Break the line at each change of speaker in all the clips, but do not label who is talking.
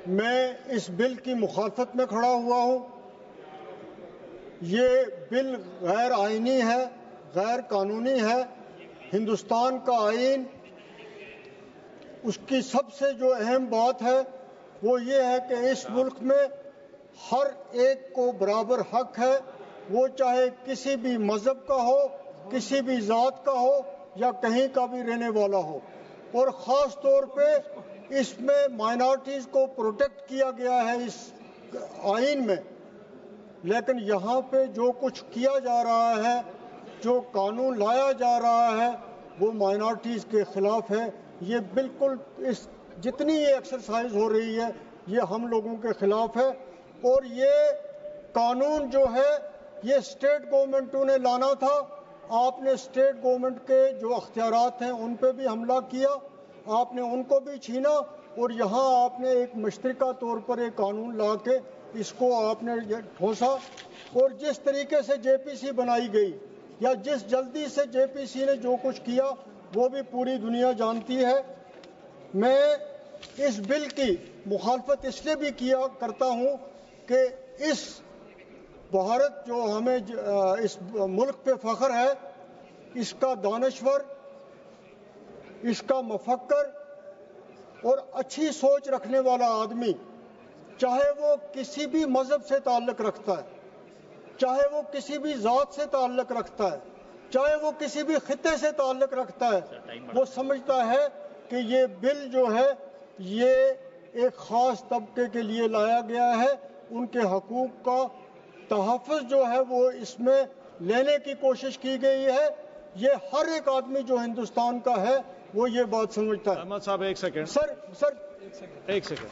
میں اس بل کی مخالفت میں کھڑا ہوا ہوں۔ یہ بل غیر آئینی ہے، غیر قانونی ہے۔ ہندوستان کا آئین، اس کی سب سے جو اہم بات ہے وہ یہ ہے کہ اس ملک میں ہر ایک کو برابر حق ہے، وہ چاہے کسی بھی مذہب کا ہو، کسی بھی ذات کا ہو یا کہیں کا بھی رہنے والا ہو، اور خاص طور پہ اس میں مائنارٹیز کو پروٹیکٹ کیا گیا ہے اس آئین میں۔ لیکن یہاں پہ جو کچھ کیا جا رہا ہے، جو قانون لایا جا رہا ہے، وہ مائنارٹیز کے خلاف ہے۔ یہ بالکل جتنی یہ ایکسرسائز ہو رہی ہے یہ ہم لوگوں کے خلاف ہے، اور یہ قانون جو ہے یہ اسٹیٹ گورنمنٹوں نے لانا تھا۔ آپ نے اسٹیٹ گورنمنٹ کے جو اختیارات ہیں ان پہ بھی حملہ کیا، آپ نے ان کو بھی چھینا، اور یہاں آپ نے ایک مشترکہ طور پر ایک قانون لا کے اس کو آپ نے ٹھوسا۔ اور جس طریقے سے جے پی سی بنائی گئی یا جس جلدی سے جے پی سی نے جو کچھ کیا وہ بھی پوری دنیا جانتی ہے۔ میں اس بل کی مخالفت اس لیے بھی کیا کرتا ہوں کہ اس بھارت جو ہمیں اس ملک پہ فخر ہے، اس کا دانشور، اس کا مفکر اور اچھی سوچ رکھنے والا آدمی، چاہے وہ کسی بھی مذہب سے تعلق رکھتا ہے، چاہے وہ کسی بھی ذات سے تعلق رکھتا ہے، چاہے وہ کسی بھی خطے سے تعلق رکھتا ہے، وہ سمجھتا ہے کہ یہ بل جو ہے یہ ایک خاص طبقے کے لیے لایا گیا ہے، ان کے حقوق کا تحفظ جو ہے وہ اس میں لینے کی کوشش کی گئی ہے۔ یہ ہر ایک آدمی جو ہندوستان کا ہے وہ یہ بات سمجھتا ہے۔
احمد صاحب ایک سیکنڈ،
سر
ایک سیکنڈ۔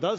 10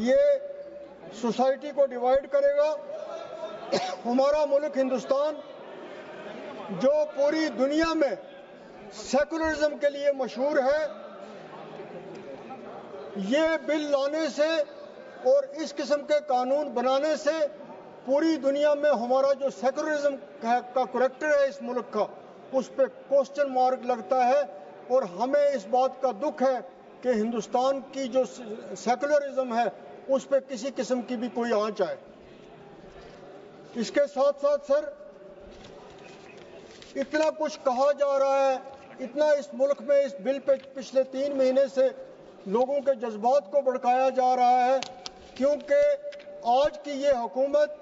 یہ سوسائٹی کو ڈیوائیڈ کرے گا۔ ہمارا ملک ہندوستان جو پوری دنیا میں سیکولرزم کے لیے مشہور ہے، یہ بل لانے سے اور اس قسم کے قانون بنانے سے پوری دنیا میں ہمارا جو سیکولرزم کا کریکٹر ہے اس ملک کا، اس پہ کوسچن مارک لگتا ہے، اور ہمیں اس بات کا دکھ ہے کہ ہندوستان کی جو سیکولرزم ہے اس پہ کسی قسم کی بھی کوئی آنچ آئے۔ اس کے ساتھ ساتھ سر، اتنا کچھ کہا جا رہا ہے، اتنا اس ملک میں اس بل پہ پچھلے 3 مہینے سے لوگوں کے جذبات کو بھڑکایا جا رہا ہے، کیونکہ آج کی یہ حکومت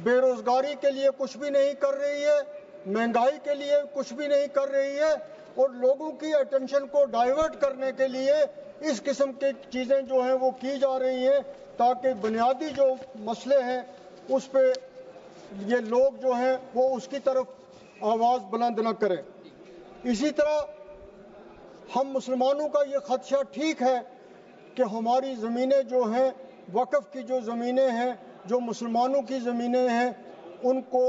بے روزگاری کے لیے کچھ بھی نہیں کر رہی ہے، مہنگائی کے لیے کچھ بھی نہیں کر رہی ہے، اور لوگوں کی اٹینشن کو ڈائیورٹ کرنے کے لیے اس قسم کی چیزیں جو ہیں وہ کی جا رہی ہیں تاکہ بنیادی جو مسئلے ہیں اس پہ یہ لوگ جو ہیں وہ اس کی طرف آواز بلند نہ کریں۔ اسی طرح ہم مسلمانوں کا یہ خدشہ ٹھیک ہے کہ ہماری زمینیں جو ہیں، وقف کی جو زمینیں ہیں، جو مسلمانوں کی زمینیں ہیں، ان کو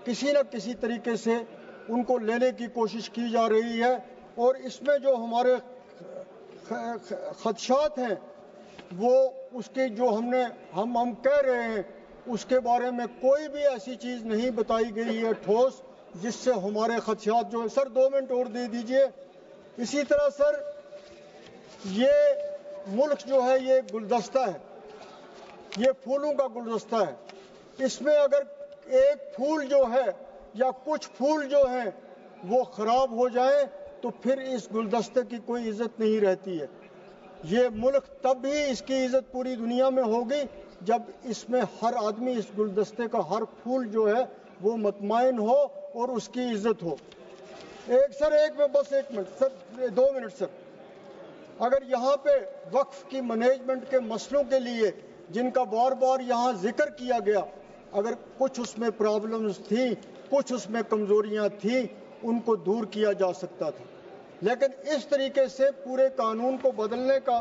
کسی نہ کسی طریقے سے ان کو لینے کی کوشش کی جا رہی ہے، اور اس میں جو ہمارے خدشات ہیں وہ اس کی جو ہم کہہ رہے ہیں اس کے بارے میں کوئی بھی ایسی چیز نہیں بتائی گئی ہے ٹھوس جس سے ہمارے خدشات جو ہیں۔ سر 2 منٹ اور دے دیجئے۔ اسی طرح سر، یہ ملک جو ہے یہ گلدستہ ہے، یہ پھولوں کا گلدستہ ہے۔ اس میں اگر ایک پھول جو ہے یا کچھ پھول جو ہیں وہ خراب ہو جائیں تو پھر اس گلدستے کی کوئی عزت نہیں رہتی ہے۔ یہ ملک تب ہی اس کی عزت پوری دنیا میں ہوگی جب اس میں ہر آدمی، اس گلدستے کا ہر پھول جو ہے وہ مطمئن ہو اور اس کی عزت ہو۔ بس ایک منٹ سر، 2 منٹ سر۔ اگر یہاں پہ وقف کی مینجمنٹ کے مسئلوں کے لیے جن کا بار بار یہاں ذکر کیا گیا، اگر کچھ اس میں پرابلمز تھیں، کچھ اس میں کمزوریاں تھیں، ان کو دور کیا جا سکتا تھا، لیکن اس طریقے سے پورے قانون کو بدلنے کا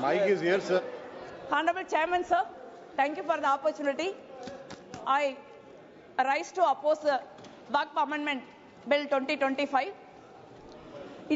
Mike is here, sir.
Honorable Chairman, sir, thank you for the opportunity. I rise to oppose the Waqf Amendment Bill 2025.